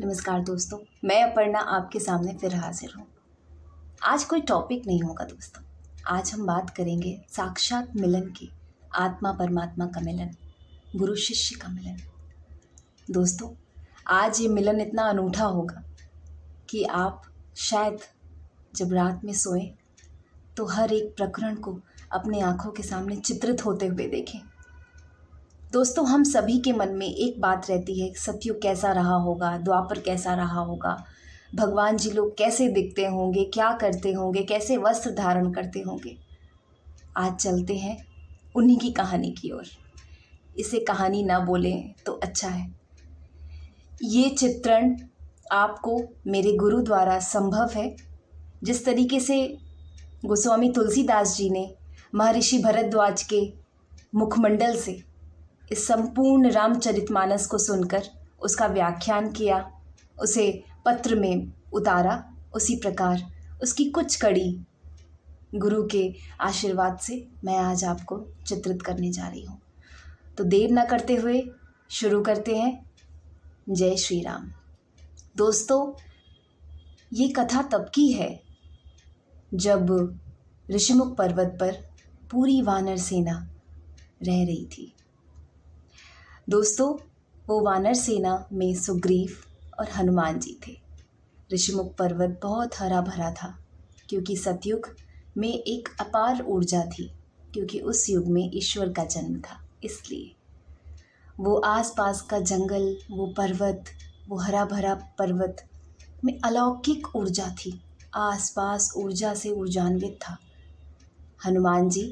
नमस्कार दोस्तों, मैं अपर्णा आपके सामने फिर हाजिर हूँ। आज कोई टॉपिक नहीं होगा दोस्तों। आज हम बात करेंगे साक्षात मिलन की, आत्मा परमात्मा का मिलन, गुरु शिष्य का मिलन। दोस्तों, आज ये मिलन इतना अनूठा होगा कि आप शायद जब रात में सोएं तो हर एक प्रकरण को अपनी आंखों के सामने चित्रित होते हुए देखें। दोस्तों, हम सभी के मन में एक बात रहती है, सतयुग कैसा रहा होगा, द्वापर कैसा रहा होगा, भगवान जी लोग कैसे दिखते होंगे, क्या करते होंगे, कैसे वस्त्र धारण करते होंगे। आज चलते हैं उन्हीं की कहानी की ओर। इसे कहानी ना बोलें तो अच्छा है। ये चित्रण आपको मेरे गुरु द्वारा संभव है। जिस तरीके से गोस्वामी तुलसीदास जी ने महर्षि भरद्वाज के मुखमंडल से इस संपूर्ण रामचरितमानस को सुनकर उसका व्याख्यान किया, उसे पत्र में उतारा, उसी प्रकार उसकी कुछ कड़ी गुरु के आशीर्वाद से मैं आज आपको चित्रित करने जा रही हूँ। तो देर न करते हुए शुरू करते हैं। जय श्री राम। दोस्तों, ये कथा तब की है जब ऋषिमुख पर्वत पर पूरी वानर सेना रह रही थी। दोस्तों, वो वानर सेना में सुग्रीव और हनुमान जी थे। ऋषिमुख पर्वत बहुत हरा भरा था क्योंकि सतयुग में एक अपार ऊर्जा थी, क्योंकि उस युग में ईश्वर का जन्म था। इसलिए वो आसपास का जंगल, वो पर्वत, वो हरा भरा पर्वत में अलौकिक ऊर्जा थी। आसपास ऊर्जा से ऊर्जान्वित था। हनुमान जी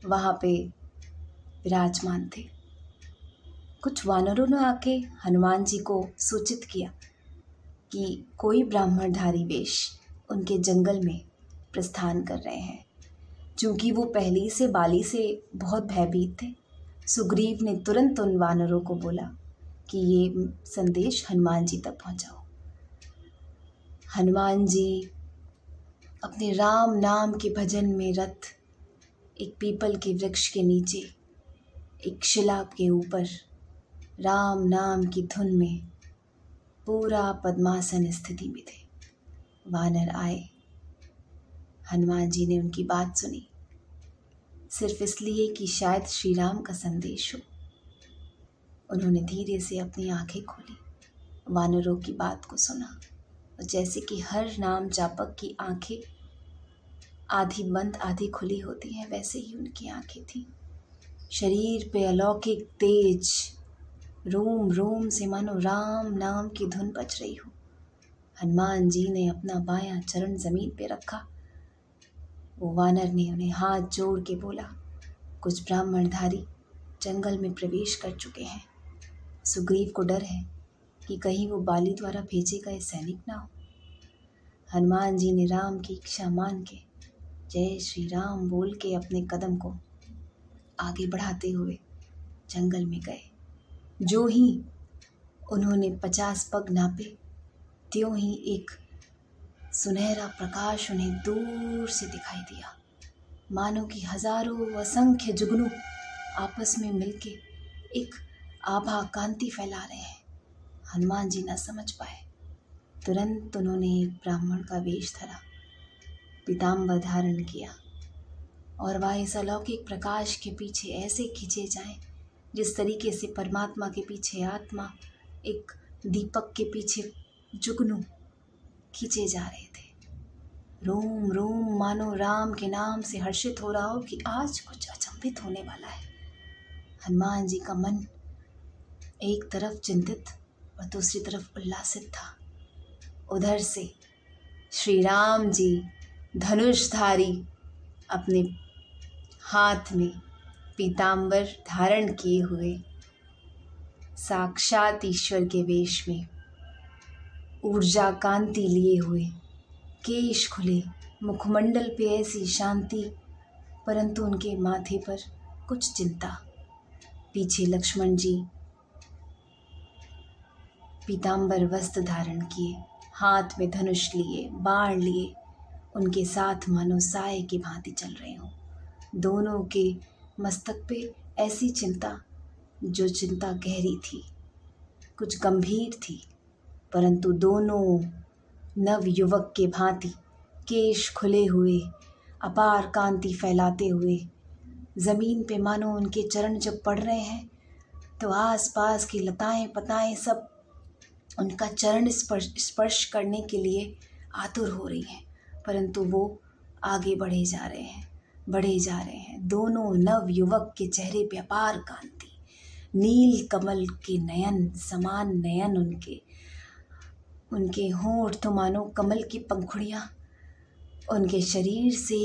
वहाँ पे विराजमान थे। कुछ वानरों ने आके हनुमान जी को सूचित किया कि कोई ब्राह्मणधारी वेश उनके जंगल में प्रस्थान कर रहे हैं। चूँकि वो पहले से बाली से बहुत भयभीत थे, सुग्रीव ने तुरंत उन वानरों को बोला कि ये संदेश हनुमान जी तक पहुंचाओ। हनुमान जी अपने राम नाम के भजन में रत एक पीपल के वृक्ष के नीचे एक शिला के ऊपर राम नाम की धुन में पूरा पद्मासन स्थिति में थे। वानर आए, हनुमान जी ने उनकी बात सुनी, सिर्फ इसलिए कि शायद श्री राम का संदेश हो। उन्होंने धीरे से अपनी आंखें खोली, वानरों की बात को सुना, और जैसे कि हर नाम जापक की आंखें आधी बंद आधी खुली होती हैं, वैसे ही उनकी आंखें थीं। शरीर पे अलौकिक तेज, रोम रोम से मानो राम नाम की धुन बज रही हो। हनुमान जी ने अपना बायां चरण जमीन पे रखा। वो वानर ने उन्हें हाथ जोड़ के बोला, कुछ ब्राह्मणधारी जंगल में प्रवेश कर चुके हैं। सुग्रीव को डर है कि कहीं वो बाली द्वारा भेजे गए सैनिक ना हो। हनुमान जी ने राम की इच्छा मान के जय श्री राम बोल के अपने कदम को आगे बढ़ाते हुए जंगल में गए। जो ही उन्होंने 50 पग नापे, त्यों ही एक सुनहरा प्रकाश उन्हें दूर से दिखाई दिया, मानो कि हजारों असंख्य जुगनू आपस में मिलके एक आभा कांति फैला रहे हैं। हनुमान जी न समझ पाए। तुरंत उन्होंने एक ब्राह्मण का वेश धरा, पीताम्बर धारण किया, और वह इस अलौकिक प्रकाश के पीछे ऐसे खींचे जाएं जिस तरीके से परमात्मा के पीछे आत्मा एक दीपक के पीछे जुगनू खींचे जा रहे थे। रोम रोम मानो राम के नाम से हर्षित हो रहा हो कि आज कुछ अचंभित होने वाला है। हनुमान जी का मन एक तरफ चिंतित और दूसरी तरफ उल्लासित था। उधर से श्री राम जी धनुषधारी अपने हाथ में पीताम्बर धारण किए हुए साक्षात ईश्वर के वेश में, ऊर्जा कांति लिए हुए, केश खुले, मुखमंडल पे ऐसी शांति, परंतु उनके माथे पर कुछ चिंता। पीछे लक्ष्मण जी पीताम्बर वस्त्र धारण किए, हाथ में धनुष लिए, बाण लिए, उनके साथ मानो साए की भांति चल रहे हों। दोनों के मस्तक पे ऐसी चिंता, जो चिंता गहरी थी, कुछ गंभीर थी, परंतु दोनों नव युवक के भांति केश खुले हुए, अपार कांति फैलाते हुए ज़मीन पे मानो उनके चरण जब पड़ रहे हैं तो आसपास की लताएं पताएं सब उनका चरण स्पर्श करने के लिए आतुर हो रही हैं, परंतु वो आगे बढ़े जा रहे हैं, बढ़े जा रहे हैं। दोनों नव युवक के चेहरे पे अपार कांति, नील कमल के नयन समान नयन उनके होंठ तो मानो कमल की पंखुड़ियाँ, उनके शरीर से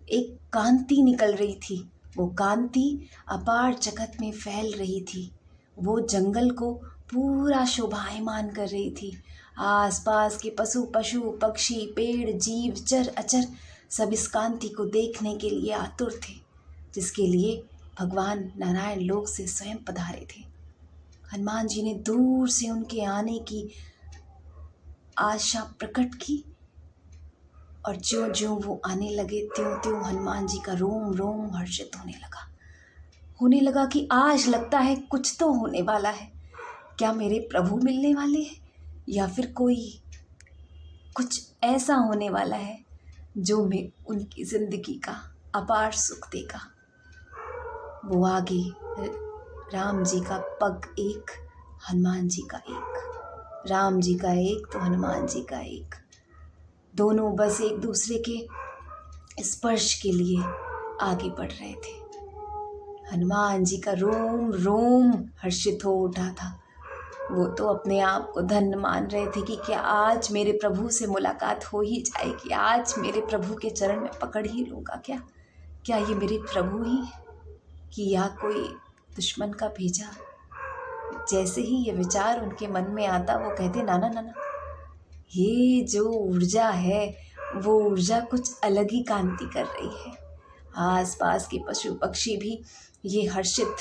एक कांति निकल रही थी। वो कांति अपार जगत में फैल रही थी, वो जंगल को पूरा शोभायमान कर रही थी। आसपास के पशु पक्षी पेड़ जीव चर अचर सब इस कांति को देखने के लिए आतुर थे, जिसके लिए भगवान नारायण लोक से स्वयं पधारे थे। हनुमान जी ने दूर से उनके आने की आशा प्रकट की और ज्यों ज्यों वो आने लगे त्यों त्यों हनुमान जी का रोम रोम हर्षित होने लगा कि आज लगता है कुछ तो होने वाला है। क्या मेरे प्रभु मिलने वाले हैं या फिर कोई कुछ ऐसा होने वाला है जो मैं उनकी ज़िंदगी का अपार सुख देगा। वो आगे राम जी का पग एक, हनुमान जी का एक, राम जी का एक तो हनुमान जी का एक, दोनों बस एक दूसरे के स्पर्श के लिए आगे बढ़ रहे थे। हनुमान जी का रोम रोम हर्षित हो उठा था। वो तो अपने आप को धन्य मान रहे थे कि क्या आज मेरे प्रभु से मुलाकात हो ही जाएगी, आज मेरे प्रभु के चरण में पकड़ ही लूँगा। क्या ये मेरे प्रभु ही है कि या कोई दुश्मन का भेजा। जैसे ही ये विचार उनके मन में आता वो कहते ना ना ना ना, ये जो ऊर्जा है वो ऊर्जा कुछ अलग ही कांति कर रही है। आसपास के पशु पक्षी भी ये हर्षित